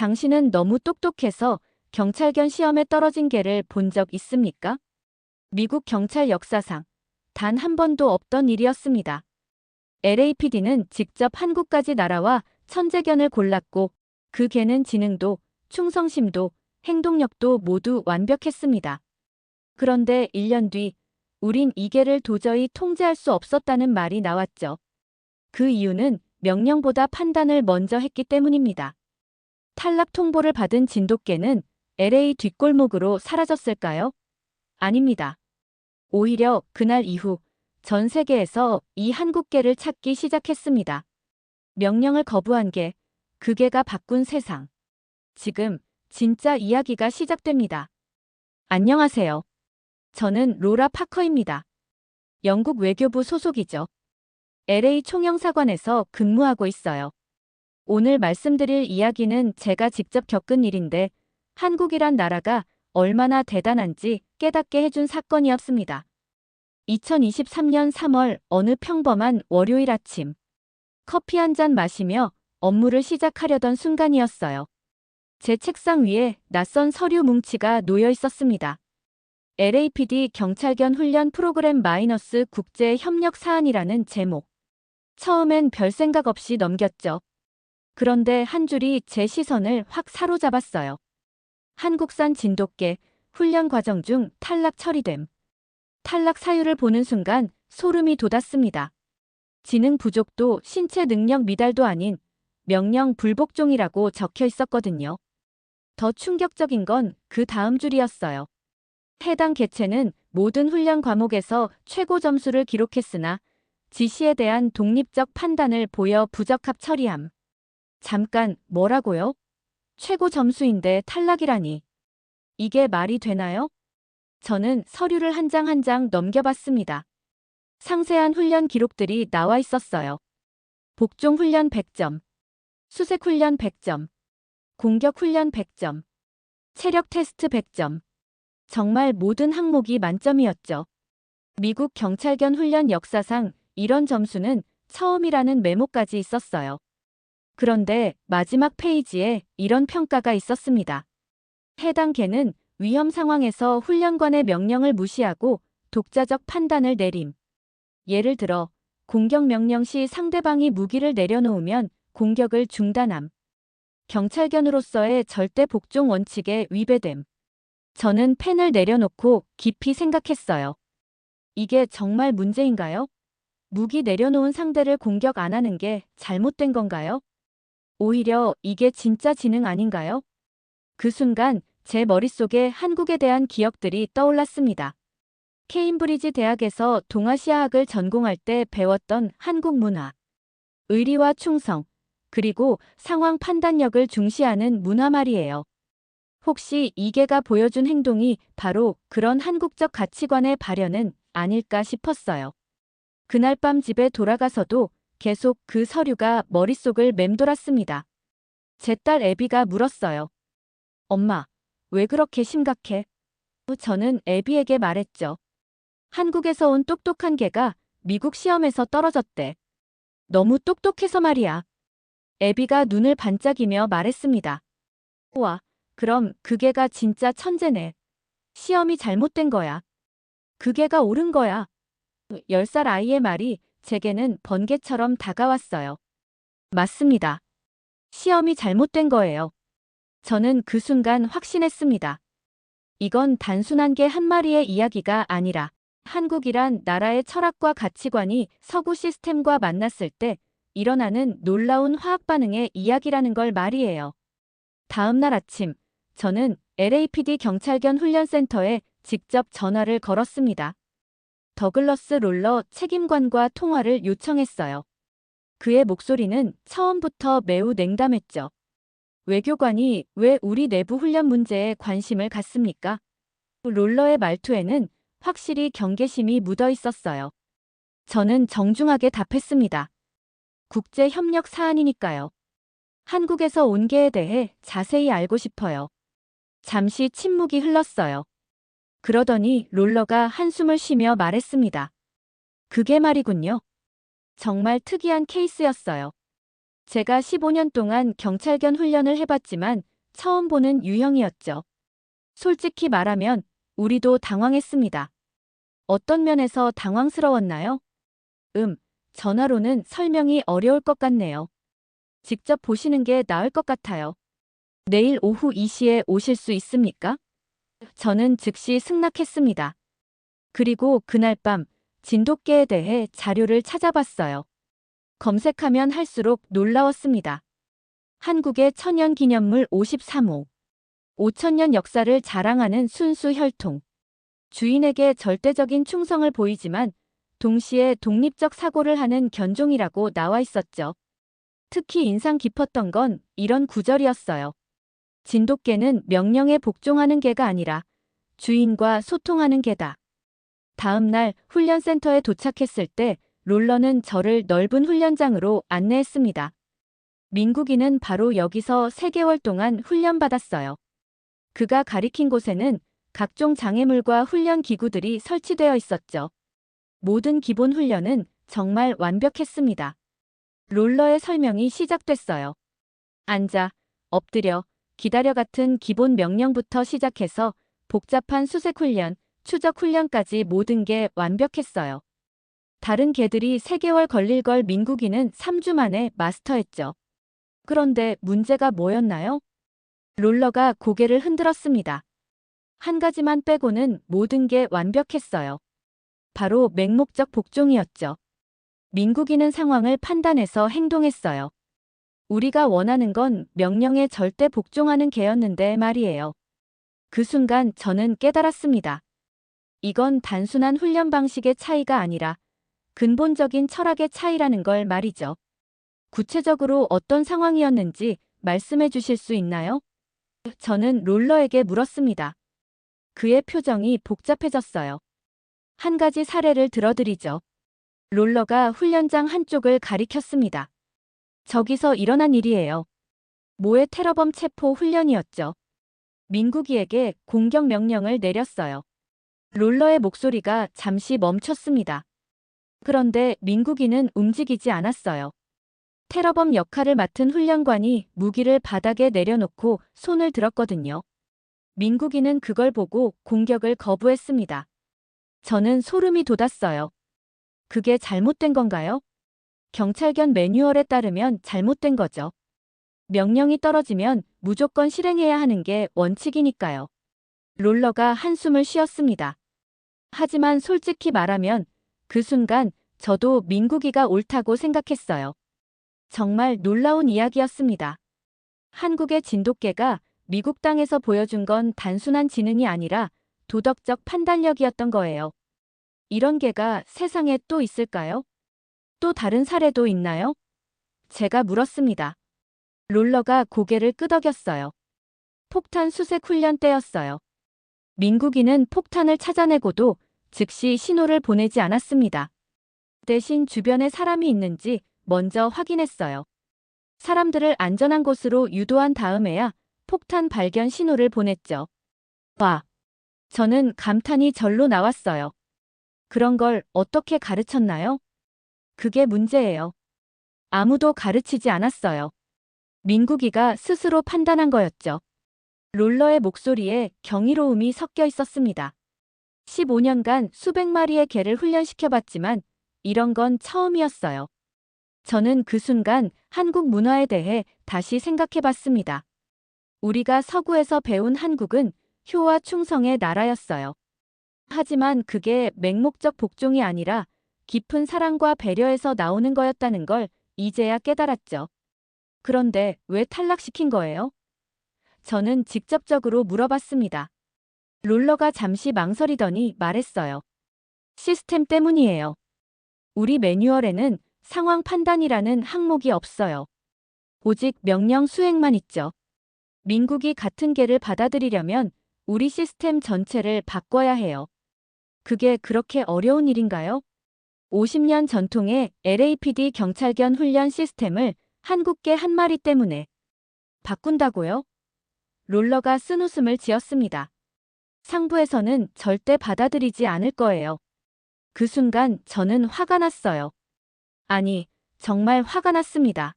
당신은 너무 똑똑해서 경찰견 시험에 떨어진 개를 본 적 있습니까? 미국 경찰 역사상 단 한 번도 없던 일이었습니다. LAPD는 직접 한국까지 날아와 천재견을 골랐고 그 개는 지능도, 충성심도, 행동력도 모두 완벽했습니다. 그런데 1년 뒤 우린 이 개를 도저히 통제할 수 없었다는 말이 나왔죠. 그 이유는 명령보다 판단을 먼저 했기 때문입니다. 탈락 통보를 받은 진돗개는 LA 뒷골목으로 사라졌을까요? 아닙니다. 오히려 그날 이후 전 세계에서 이 한국개를 찾기 시작했습니다. 명령을 거부한 개, 그 개가 바꾼 세상. 지금 진짜 이야기가 시작됩니다. 안녕하세요. 저는 로라 파커입니다. 영국 외교부 소속이죠. LA 총영사관에서 근무하고 있어요. 오늘 말씀드릴 이야기는 제가 직접 겪은 일인데 한국이란 나라가 얼마나 대단한지 깨닫게 해준 사건이었습니다. 2023년 3월 어느 평범한 월요일 아침, 커피 한 잔 마시며 업무를 시작하려던 순간이었어요. 제 책상 위에 낯선 서류 뭉치가 놓여 있었습니다. LAPD 경찰견 훈련 프로그램 마이너스 국제 협력 사안이라는 제목. 처음엔 별 생각 없이 넘겼죠. 그런데 한 줄이 제 시선을 확 사로잡았어요. 한국산 진돗개, 훈련 과정 중 탈락 처리됨. 탈락 사유를 보는 순간 소름이 돋았습니다. 지능 부족도 신체 능력 미달도 아닌 명령 불복종이라고 적혀 있었거든요. 더 충격적인 건 그 다음 줄이었어요. 해당 개체는 모든 훈련 과목에서 최고 점수를 기록했으나 지시에 대한 독립적 판단을 보여 부적합 처리함. 잠깐, 뭐라고요? 최고 점수인데 탈락이라니. 이게 말이 되나요? 저는 서류를 한 장 한 장 넘겨봤습니다. 상세한 훈련 기록들이 나와 있었어요. 복종 훈련 100점, 수색 훈련 100점, 공격 훈련 100점, 체력 테스트 100점. 정말 모든 항목이 만점이었죠. 미국 경찰견 훈련 역사상 이런 점수는 처음이라는 메모까지 있었어요. 그런데 마지막 페이지에 이런 평가가 있었습니다. 해당 개는 위험 상황에서 훈련관의 명령을 무시하고 독자적 판단을 내림. 예를 들어 공격 명령 시 상대방이 무기를 내려놓으면 공격을 중단함. 경찰견으로서의 절대 복종 원칙에 위배됨. 저는 펜을 내려놓고 깊이 생각했어요. 이게 정말 문제인가요? 무기 내려놓은 상대를 공격 안 하는 게 잘못된 건가요? 오히려 이게 진짜 지능 아닌가요? 그 순간 제 머릿속에 한국에 대한 기억들이 떠올랐습니다. 케임브리지 대학에서 동아시아학을 전공할 때 배웠던 한국 문화. 의리와 충성, 그리고 상황 판단력을 중시하는 문화 말이에요. 혹시 이계가 보여준 행동이 바로 그런 한국적 가치관의 발현은 아닐까 싶었어요. 그날 밤 집에 돌아가서도 계속 그 서류가 머릿속을 맴돌았습니다. 제 딸 애비가 물었어요. 엄마, 왜 그렇게 심각해? 저는 애비에게 말했죠. 한국에서 온 똑똑한 개가 미국 시험에서 떨어졌대. 너무 똑똑해서 말이야. 애비가 눈을 반짝이며 말했습니다. 우와, 그럼 그 개가 진짜 천재네. 시험이 잘못된 거야. 그 개가 옳은 거야. 10살 아이의 말이 제게는 번개처럼 다가왔어요. 맞습니다. 시험이 잘못된 거예요. 저는 그 순간 확신했습니다. 이건 단순한 개 한 마리의 이야기가 아니라 한국이란 나라의 철학과 가치관이 서구 시스템과 만났을 때 일어나는 놀라운 화학 반응의 이야기라는 걸 말이에요. 다음 날 아침, 저는 LAPD 경찰견 훈련센터에 직접 전화를 걸었습니다. 더글러스 롤러 책임관과 통화를 요청했어요. 그의 목소리는 처음부터 매우 냉담했죠. 외교관이 왜 우리 내부 훈련 문제에 관심을 갖습니까? 롤러의 말투에는 확실히 경계심이 묻어 있었어요. 저는 정중하게 답했습니다. 국제 협력 사안이니까요. 한국에서 온 개에 대해 자세히 알고 싶어요. 잠시 침묵이 흘렀어요. 그러더니 롤러가 한숨을 쉬며 말했습니다. 그게 말이군요. 정말 특이한 케이스였어요. 제가 15년 동안 경찰견 훈련을 해봤지만 처음 보는 유형이었죠. 솔직히 말하면 우리도 당황했습니다. 어떤 면에서 당황스러웠나요? 전화로는 설명이 어려울 것 같네요. 직접 보시는 게 나을 것 같아요. 내일 오후 2시에 오실 수 있습니까? 저는 즉시 승낙했습니다. 그리고 그날 밤 진돗개에 대해 자료를 찾아봤어요. 검색하면 할수록 놀라웠습니다. 한국의 천연기념물 53호. 5천년 역사를 자랑하는 순수 혈통. 주인에게 절대적인 충성을 보이지만 동시에 독립적 사고를 하는 견종이라고 나와 있었죠. 특히 인상 깊었던 건 이런 구절이었어요. 진돗개는 명령에 복종하는 개가 아니라 주인과 소통하는 개다. 다음 날 훈련센터에 도착했을 때 롤러는 저를 넓은 훈련장으로 안내했습니다. 민국이는 바로 여기서 3개월 동안 훈련받았어요. 그가 가리킨 곳에는 각종 장애물과 훈련 기구들이 설치되어 있었죠. 모든 기본 훈련은 정말 완벽했습니다. 롤러의 설명이 시작됐어요. 앉아, 엎드려, 기다려 같은 기본 명령부터 시작해서 복잡한 수색 훈련, 추적 훈련까지 모든 게 완벽했어요. 다른 개들이 3개월 걸릴 걸 민국이는 3주 만에 마스터했죠. 그런데 문제가 뭐였나요? 롤러가 고개를 흔들었습니다. 한 가지만 빼고는 모든 게 완벽했어요. 바로 맹목적 복종이었죠. 민국이는 상황을 판단해서 행동했어요. 우리가 원하는 건 명령에 절대 복종하는 개였는데 말이에요. 그 순간 저는 깨달았습니다. 이건 단순한 훈련 방식의 차이가 아니라 근본적인 철학의 차이라는 걸 말이죠. 구체적으로 어떤 상황이었는지 말씀해 주실 수 있나요? 저는 롤러에게 물었습니다. 그의 표정이 복잡해졌어요. 한 가지 사례를 들어드리죠. 롤러가 훈련장 한쪽을 가리켰습니다. 저기서 일어난 일이에요. 모의 테러범 체포 훈련이었죠. 민국이에게 공격 명령을 내렸어요. 롤러의 목소리가 잠시 멈췄습니다. 그런데 민국이는 움직이지 않았어요. 테러범 역할을 맡은 훈련관이 무기를 바닥에 내려놓고 손을 들었거든요. 민국이는 그걸 보고 공격을 거부했습니다. 저는 소름이 돋았어요. 그게 잘못된 건가요? 경찰견 매뉴얼에 따르면 잘못된 거죠. 명령이 떨어지면 무조건 실행해야 하는 게 원칙이니까요. 롤러가 한숨을 쉬었습니다. 하지만 솔직히 말하면 그 순간 저도 민국이가 옳다고 생각했어요. 정말 놀라운 이야기였습니다. 한국의 진돗개가 미국 땅에서 보여준 건 단순한 지능이 아니라 도덕적 판단력이었던 거예요. 이런 개가 세상에 또 있을까요? 또 다른 사례도 있나요? 제가 물었습니다. 롤러가 고개를 끄덕였어요. 폭탄 수색 훈련 때였어요. 민국이는 폭탄을 찾아내고도 즉시 신호를 보내지 않았습니다. 대신 주변에 사람이 있는지 먼저 확인했어요. 사람들을 안전한 곳으로 유도한 다음에야 폭탄 발견 신호를 보냈죠. 와! 저는 감탄이 절로 나왔어요. 그런 걸 어떻게 가르쳤나요? 그게 문제예요. 아무도 가르치지 않았어요. 민국이가 스스로 판단한 거였죠. 롤러의 목소리에 경이로움이 섞여 있었습니다. 15년간 수백 마리의 개를 훈련시켜봤지만 이런 건 처음이었어요. 저는 그 순간 한국 문화에 대해 다시 생각해봤습니다. 우리가 서구에서 배운 한국은 효와 충성의 나라였어요. 하지만 그게 맹목적 복종이 아니라 깊은 사랑과 배려에서 나오는 거였다는 걸 이제야 깨달았죠. 그런데 왜 탈락시킨 거예요? 저는 직접적으로 물어봤습니다. 롤러가 잠시 망설이더니 말했어요. 시스템 때문이에요. 우리 매뉴얼에는 상황 판단이라는 항목이 없어요. 오직 명령 수행만 있죠. 민국이 같은 개를 받아들이려면 우리 시스템 전체를 바꿔야 해요. 그게 그렇게 어려운 일인가요? 50년 전통의 LAPD 경찰견 훈련 시스템을 한국개 한 마리 때문에 바꾼다고요? 롤러가 쓴웃음을 지었습니다. 상부에서는 절대 받아들이지 않을 거예요. 그 순간 저는 화가 났어요. 아니, 정말 화가 났습니다.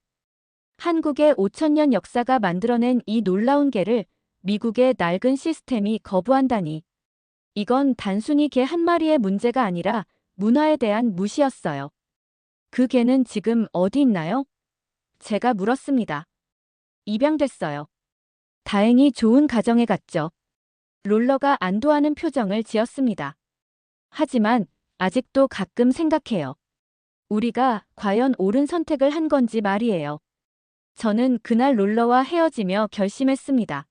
한국의 5천년 역사가 만들어낸 이 놀라운 개를 미국의 낡은 시스템이 거부한다니. 이건 단순히 개 한 마리의 문제가 아니라 문화에 대한 무시였어요. 그 개는 지금 어디 있나요? 제가 물었습니다. 입양됐어요. 다행히 좋은 가정에 갔죠. 롤러가 안도하는 표정을 지었습니다. 하지만 아직도 가끔 생각해요. 우리가 과연 옳은 선택을 한 건지 말이에요. 저는 그날 롤러와 헤어지며 결심했습니다.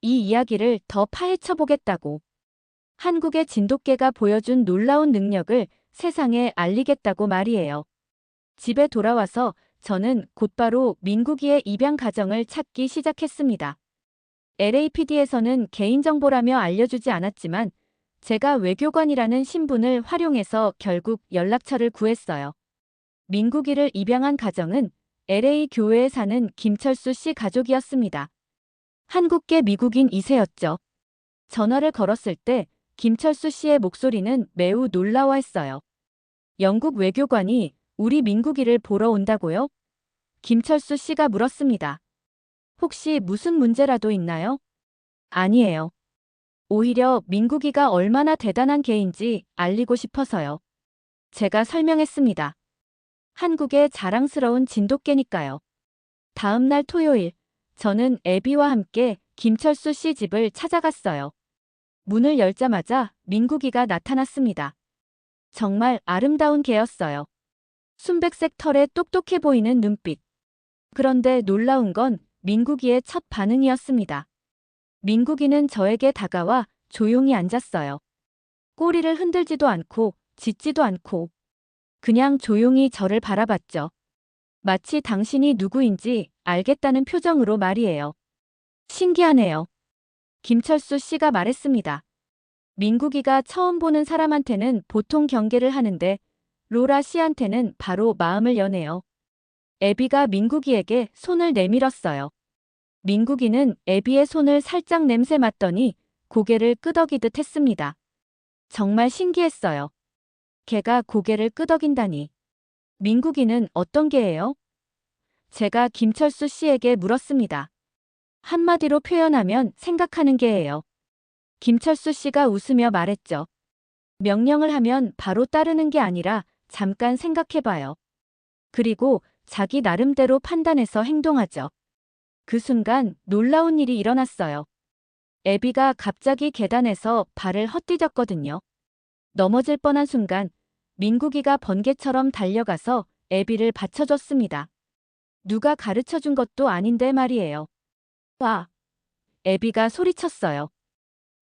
이 이야기를 더 파헤쳐 보겠다고. 한국의 진돗개가 보여준 놀라운 능력을 세상에 알리겠다고 말이에요. 집에 돌아와서 저는 곧바로 민국이의 입양 가정을 찾기 시작했습니다. LAPD에서는 개인정보라며 알려주지 않았지만 제가 외교관이라는 신분을 활용해서 결국 연락처를 구했어요. 민국이를 입양한 가정은 LA 교외에 사는 김철수 씨 가족이었습니다. 한국계 미국인 2세였죠. 전화를 걸었을 때 김철수 씨의 목소리는 매우 놀라워했어요. 영국 외교관이 우리 민국이를 보러 온다고요? 김철수 씨가 물었습니다. 혹시 무슨 문제라도 있나요? 아니에요. 오히려 민국이가 얼마나 대단한 개인지 알리고 싶어서요. 제가 설명했습니다. 한국의 자랑스러운 진돗개니까요. 다음 날 토요일, 저는 애비와 함께 김철수 씨 집을 찾아갔어요. 문을 열자마자 민국이가 나타났습니다. 정말 아름다운 개였어요. 순백색 털에 똑똑해 보이는 눈빛. 그런데 놀라운 건 민국이의 첫 반응이었습니다. 민국이는 저에게 다가와 조용히 앉았어요. 꼬리를 흔들지도 않고 짖지도 않고 그냥 조용히 저를 바라봤죠. 마치 당신이 누구인지 알겠다는 표정으로 말이에요. 신기하네요. 김철수 씨가 말했습니다. 민국이가 처음 보는 사람한테는 보통 경계를 하는데 로라 씨한테는 바로 마음을 여네요. 애비가 민국이에게 손을 내밀었어요. 민국이는 애비의 손을 살짝 냄새 맡더니 고개를 끄덕이듯 했습니다. 정말 신기했어요. 개가 고개를 끄덕인다니. 민국이는 어떤 개예요? 제가 김철수 씨에게 물었습니다. 한마디로 표현하면 생각하는 개예요. 김철수 씨가 웃으며 말했죠. 명령을 하면 바로 따르는 게 아니라 잠깐 생각해봐요. 그리고 자기 나름대로 판단해서 행동하죠. 그 순간 놀라운 일이 일어났어요. 애비가 갑자기 계단에서 발을 헛디뎠거든요. 넘어질 뻔한 순간 민국이가 번개처럼 달려가서 애비를 받쳐줬습니다. 누가 가르쳐준 것도 아닌데 말이에요. 와! 애비가 소리쳤어요.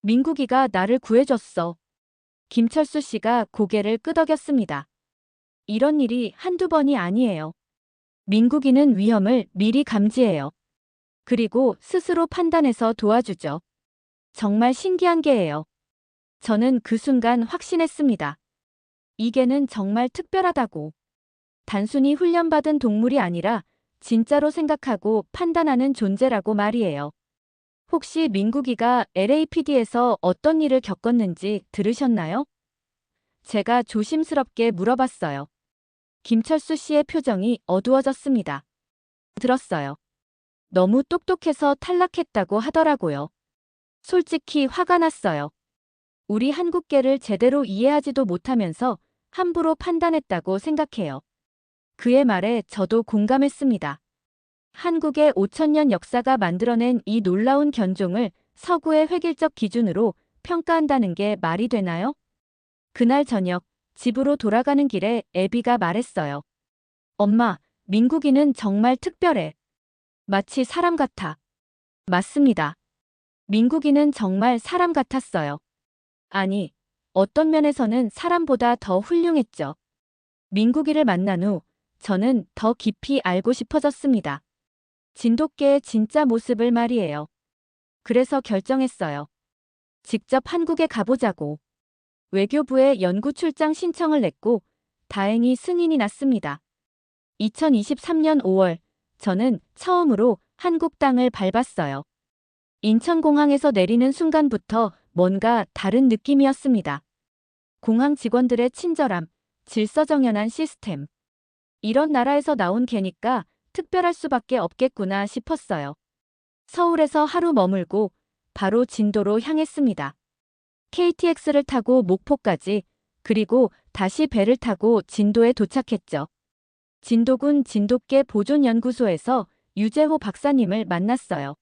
민국이가 나를 구해줬어. 김철수 씨가 고개를 끄덕였습니다. 이런 일이 한두 번이 아니에요. 민국이는 위험을 미리 감지해요. 그리고 스스로 판단해서 도와주죠. 정말 신기한 개예요. 저는 그 순간 확신했습니다. 이 개는 정말 특별하다고. 단순히 훈련받은 동물이 아니라 진짜로 생각하고 판단하는 존재라고 말이에요. 혹시 민국이가 LAPD에서 어떤 일을 겪었는지 들으셨나요? 제가 조심스럽게 물어봤어요. 김철수 씨의 표정이 어두워졌습니다. 들었어요. 너무 똑똑해서 탈락했다고 하더라고요. 솔직히 화가 났어요. 우리 한국계를 제대로 이해하지도 못하면서 함부로 판단했다고 생각해요. 그의 말에 저도 공감했습니다. 한국의 5천년 역사가 만들어낸 이 놀라운 견종을 서구의 획일적 기준으로 평가한다는 게 말이 되나요? 그날 저녁, 집으로 돌아가는 길에 애비가 말했어요. 엄마, 민국이는 정말 특별해. 마치 사람 같아. 맞습니다. 민국이는 정말 사람 같았어요. 아니, 어떤 면에서는 사람보다 더 훌륭했죠. 민국이를 만난 후 저는 더 깊이 알고 싶어졌습니다. 진돗개의 진짜 모습을 말이에요. 그래서 결정했어요. 직접 한국에 가보자고. 외교부에 연구 출장 신청을 냈고 다행히 승인이 났습니다. 2023년 5월 저는 처음으로 한국 땅을 밟았어요. 인천공항에서 내리는 순간부터 뭔가 다른 느낌이었습니다. 공항 직원들의 친절함, 질서정연한 시스템. 이런 나라에서 나온 개니까 특별할 수밖에 없겠구나 싶었어요. 서울에서 하루 머물고 바로 진도로 향했습니다. KTX를 타고 목포까지, 그리고 다시 배를 타고 진도에 도착했죠. 진도군 진돗개 보존연구소에서 유재호 박사님을 만났어요.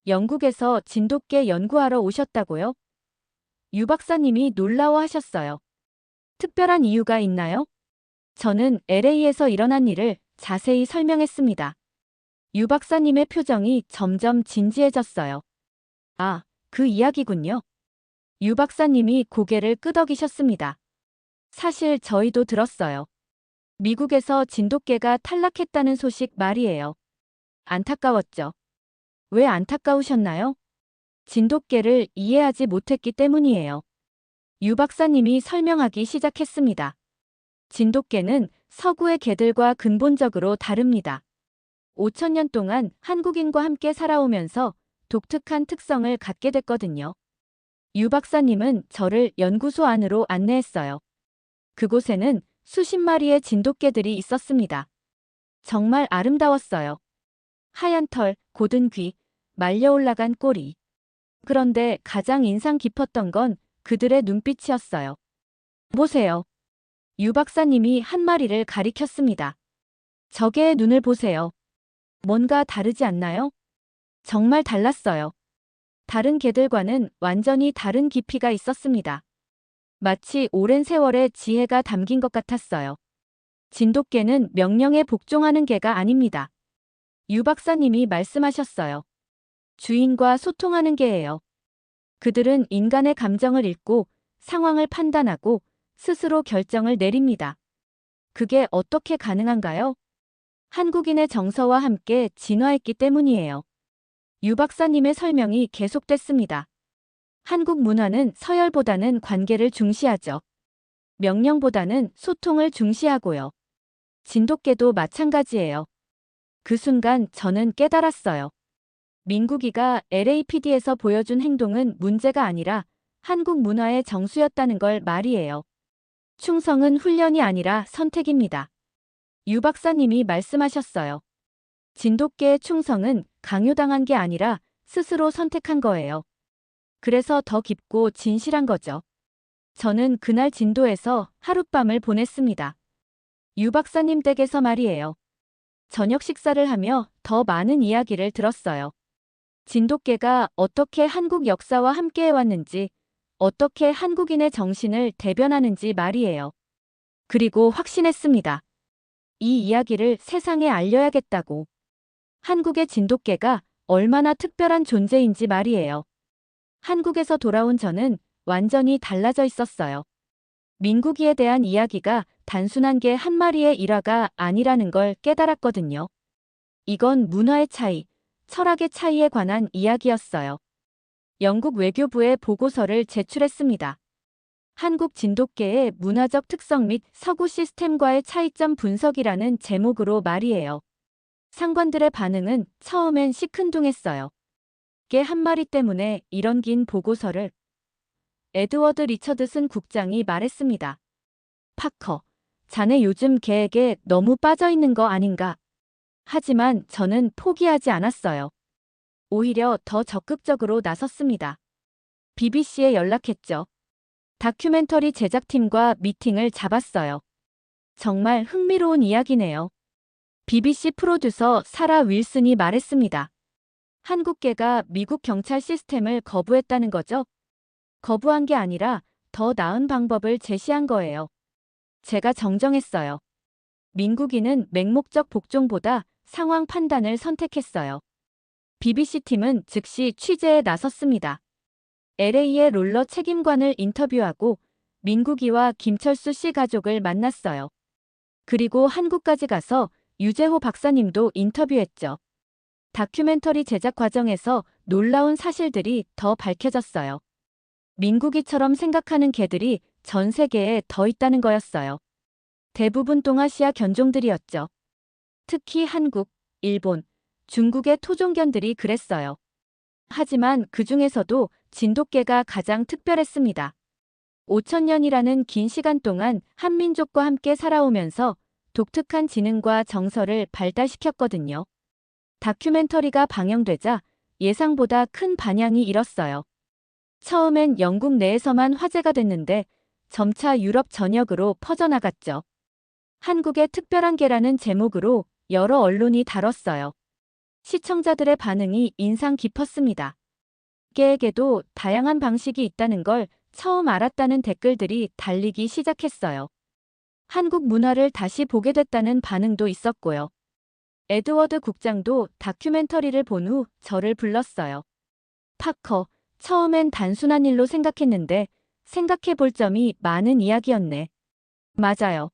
영국에서 진돗개 연구하러 오셨다고요? 유 박사님이 놀라워하셨어요. 특별한 이유가 있나요? 저는 LA에서 일어난 일을 자세히 설명했습니다. 유 박사님의 표정이 점점 진지해졌어요. 아, 그 이야기군요. 유 박사님이 고개를 끄덕이셨습니다. 사실 저희도 들었어요. 미국에서 진돗개가 탈락했다는 소식 말이에요. 안타까웠죠. 왜 안타까우셨나요? 진돗개를 이해하지 못했기 때문이에요. 유 박사님이 설명하기 시작했습니다. 진돗개는 서구의 개들과 근본적으로 다릅니다. 5천년 동안 한국인과 함께 살아오면서 독특한 특성을 갖게 됐거든요. 유 박사님은 저를 연구소 안으로 안내했어요. 그곳에는 수십 마리의 진돗개들이 있었습니다. 정말 아름다웠어요. 하얀 털, 고든 귀, 말려 올라간 꼬리. 그런데 가장 인상 깊었던 건 그들의 눈빛이었어요. 보세요. 유 박사님이 한 마리를 가리켰습니다. 저 개의 눈을 보세요. 뭔가 다르지 않나요? 정말 달랐어요. 다른 개들과는 완전히 다른 깊이가 있었습니다. 마치 오랜 세월의 지혜가 담긴 것 같았어요. 진돗개는 명령에 복종하는 개가 아닙니다. 유 박사님이 말씀하셨어요. 주인과 소통하는 개예요. 그들은 인간의 감정을 읽고 상황을 판단하고 스스로 결정을 내립니다. 그게 어떻게 가능한가요? 한국인의 정서와 함께 진화했기 때문이에요. 유 박사님의 설명이 계속됐습니다. 한국 문화는 서열보다는 관계를 중시하죠. 명령보다는 소통을 중시하고요. 진돗개도 마찬가지예요. 그 순간 저는 깨달았어요. 민국이가 LAPD에서 보여준 행동은 문제가 아니라 한국 문화의 정수였다는 걸 말이에요. 충성은 훈련이 아니라 선택입니다. 유 박사님이 말씀하셨어요. 진돗개의 충성은 강요당한 게 아니라 스스로 선택한 거예요. 그래서 더 깊고 진실한 거죠. 저는 그날 진도에서 하룻밤을 보냈습니다. 유 박사님 댁에서 말이에요. 저녁 식사를 하며 더 많은 이야기를 들었어요. 진돗개가 어떻게 한국 역사와 함께 해왔는지, 어떻게 한국인의 정신을 대변하는지 말이에요. 그리고 확신했습니다. 이 이야기를 세상에 알려야겠다고. 한국의 진돗개가 얼마나 특별한 존재인지 말이에요. 한국에서 돌아온 저는 완전히 달라져 있었어요. 민국이에 대한 이야기가 단순한 개 한 마리의 일화가 아니라는 걸 깨달았거든요. 이건 문화의 차이, 철학의 차이에 관한 이야기였어요. 영국 외교부에 보고서를 제출했습니다. 한국 진돗개의 문화적 특성 및 서구 시스템과의 차이점 분석이라는 제목으로 말이에요. 상관들의 반응은 처음엔 시큰둥했어요. 개 한 마리 때문에 이런 긴 보고서를. 에드워드 리처드슨 국장이 말했습니다. 파커, 자네 요즘 개에게 너무 빠져있는 거 아닌가? 하지만 저는 포기하지 않았어요. 오히려 더 적극적으로 나섰습니다. BBC에 연락했죠. 다큐멘터리 제작팀과 미팅을 잡았어요. 정말 흥미로운 이야기네요. BBC 프로듀서 사라 윌슨이 말했습니다. 한국개가 미국 경찰 시스템을 거부했다는 거죠? 거부한 게 아니라 더 나은 방법을 제시한 거예요. 제가 정정했어요. 민국인은 맹목적 복종보다 상황 판단을 선택했어요. BBC팀은 즉시 취재에 나섰습니다. LA의 롤러 책임관을 인터뷰하고 민국이와 김철수 씨 가족을 만났어요. 그리고 한국까지 가서 유재호 박사님도 인터뷰했죠. 다큐멘터리 제작 과정에서 놀라운 사실들이 더 밝혀졌어요. 민국이처럼 생각하는 개들이 전 세계에 더 있다는 거였어요. 대부분 동아시아 견종들이었죠. 특히 한국, 일본, 중국의 토종견들이 그랬어요. 하지만 그 중에서도 진돗개가 가장 특별했습니다. 5천년이라는 긴 시간 동안 한민족과 함께 살아오면서 독특한 지능과 정서를 발달시켰거든요. 다큐멘터리가 방영되자 예상보다 큰 반향이 일었어요. 처음엔 영국 내에서만 화제가 됐는데 점차 유럽 전역으로 퍼져나갔죠. 한국의 특별한 개라는 제목으로 여러 언론이 다뤘어요. 시청자들의 반응이 인상 깊었습니다. 개에게도 다양한 방식이 있다는 걸 처음 알았다는 댓글들이 달리기 시작했어요. 한국 문화를 다시 보게 됐다는 반응도 있었고요. 에드워드 국장도 다큐멘터리를 본 후 저를 불렀어요. 파커, 처음엔 단순한 일로 생각했는데 생각해 볼 점이 많은 이야기였네. 맞아요.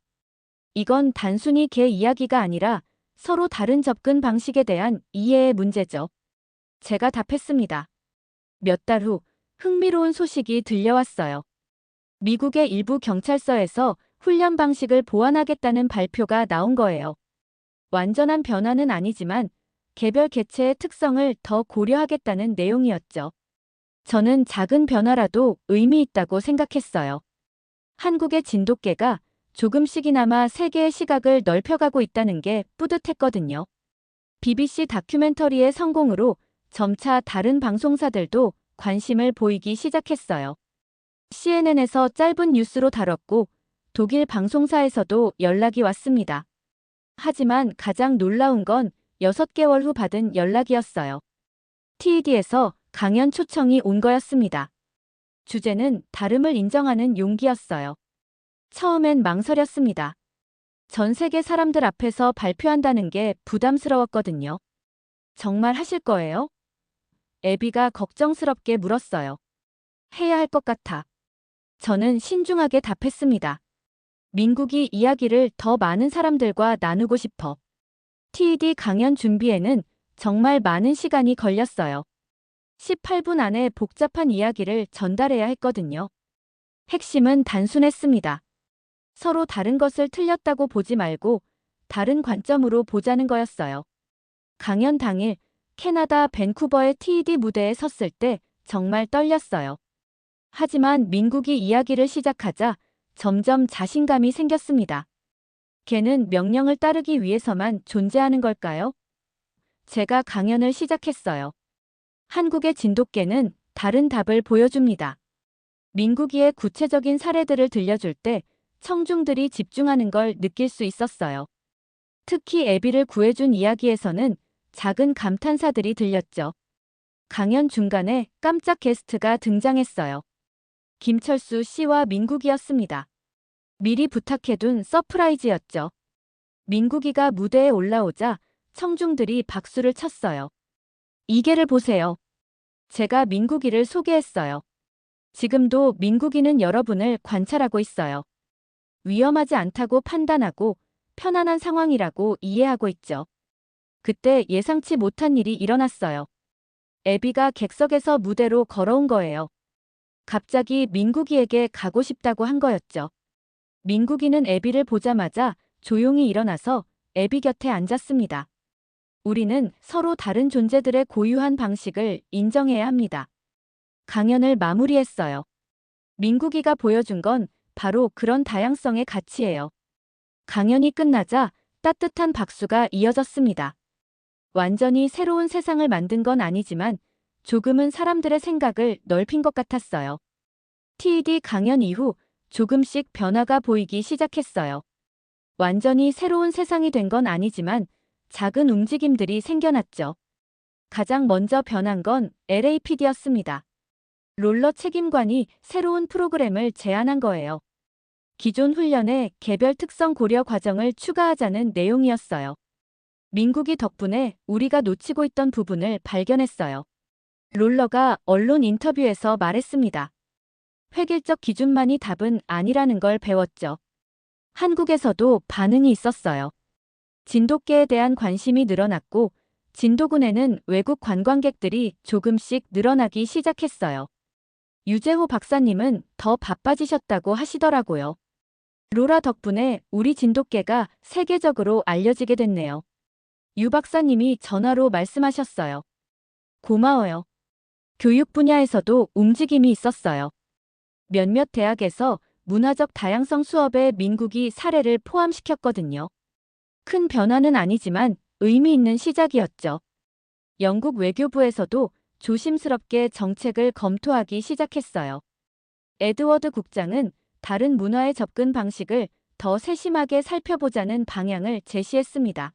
이건 단순히 개 이야기가 아니라 서로 다른 접근 방식에 대한 이해의 문제죠. 제가 답했습니다. 몇 달 후 흥미로운 소식이 들려왔어요. 미국의 일부 경찰서에서 훈련 방식을 보완하겠다는 발표가 나온 거예요. 완전한 변화는 아니지만 개별 개체의 특성을 더 고려하겠다는 내용이었죠. 저는 작은 변화라도 의미 있다고 생각했어요. 한국의 진돗개가 조금씩이나마 세계의 시각을 넓혀가고 있다는 게 뿌듯했거든요. BBC 다큐멘터리의 성공으로 점차 다른 방송사들도 관심을 보이기 시작했어요. CNN에서 짧은 뉴스로 다뤘고 독일 방송사에서도 연락이 왔습니다. 하지만 가장 놀라운 건 6개월 후 받은 연락이었어요. TED에서 강연 초청이 온 거였습니다. 주제는 다름을 인정하는 용기였어요. 처음엔 망설였습니다. 전 세계 사람들 앞에서 발표한다는 게 부담스러웠거든요. 정말 하실 거예요? 애비가 걱정스럽게 물었어요. 해야 할 것 같아. 저는 신중하게 답했습니다. 민국이 이야기를 더 많은 사람들과 나누고 싶어. TED 강연 준비에는 정말 많은 시간이 걸렸어요. 18분 안에 복잡한 이야기를 전달해야 했거든요. 핵심은 단순했습니다. 서로 다른 것을 틀렸다고 보지 말고 다른 관점으로 보자는 거였어요. 강연 당일 캐나다 밴쿠버의 TED 무대에 섰을 때 정말 떨렸어요. 하지만 민국이 이야기를 시작하자 점점 자신감이 생겼습니다. 개는 명령을 따르기 위해서만 존재하는 걸까요? 제가 강연을 시작했어요. 한국의 진돗개는 다른 답을 보여줍니다. 민국이의 구체적인 사례들을 들려줄 때 청중들이 집중하는 걸 느낄 수 있었어요. 특히 애비를 구해준 이야기에서는 작은 감탄사들이 들렸죠. 강연 중간에 깜짝 게스트가 등장했어요. 김철수 씨와 민국이었습니다. 미리 부탁해둔 서프라이즈였죠. 민국이가 무대에 올라오자 청중들이 박수를 쳤어요. 이 개를 보세요. 제가 민국이를 소개했어요. 지금도 민국이는 여러분을 관찰하고 있어요. 위험하지 않다고 판단하고 편안한 상황이라고 이해하고 있죠. 그때 예상치 못한 일이 일어났어요. 애비가 객석에서 무대로 걸어온 거예요. 갑자기 민국이에게 가고 싶다고 한 거였죠. 민국이는 애비를 보자마자 조용히 일어나서 애비 곁에 앉았습니다. 우리는 서로 다른 존재들의 고유한 방식을 인정해야 합니다. 강연을 마무리했어요. 민국이가 보여준 건 바로 그런 다양성의 가치예요. 강연이 끝나자 따뜻한 박수가 이어졌습니다. 완전히 새로운 세상을 만든 건 아니지만 조금은 사람들의 생각을 넓힌 것 같았어요. TED 강연 이후 조금씩 변화가 보이기 시작했어요. 완전히 새로운 세상이 된 건 아니지만 작은 움직임들이 생겨났죠. 가장 먼저 변한 건 LAPD였습니다. 롤러 책임관이 새로운 프로그램을 제안한 거예요. 기존 훈련에 개별 특성 고려 과정을 추가하자는 내용이었어요. 민국이 덕분에 우리가 놓치고 있던 부분을 발견했어요. 롤러가 언론 인터뷰에서 말했습니다. 획일적 기준만이 답은 아니라는 걸 배웠죠. 한국에서도 반응이 있었어요. 진돗개에 대한 관심이 늘어났고 진도군에는 외국 관광객들이 조금씩 늘어나기 시작했어요. 유재호 박사님은 더 바빠지셨다고 하시더라고요. 로라 덕분에 우리 진돗개가 세계적으로 알려지게 됐네요. 유 박사님이 전화로 말씀하셨어요. 고마워요. 교육 분야에서도 움직임이 있었어요. 몇몇 대학에서 문화적 다양성 수업에 민국이 사례를 포함시켰거든요. 큰 변화는 아니지만 의미 있는 시작이었죠. 영국 외교부에서도 조심스럽게 정책을 검토하기 시작했어요. 에드워드 국장은 다른 문화의 접근 방식을 더 세심하게 살펴보자는 방향을 제시했습니다.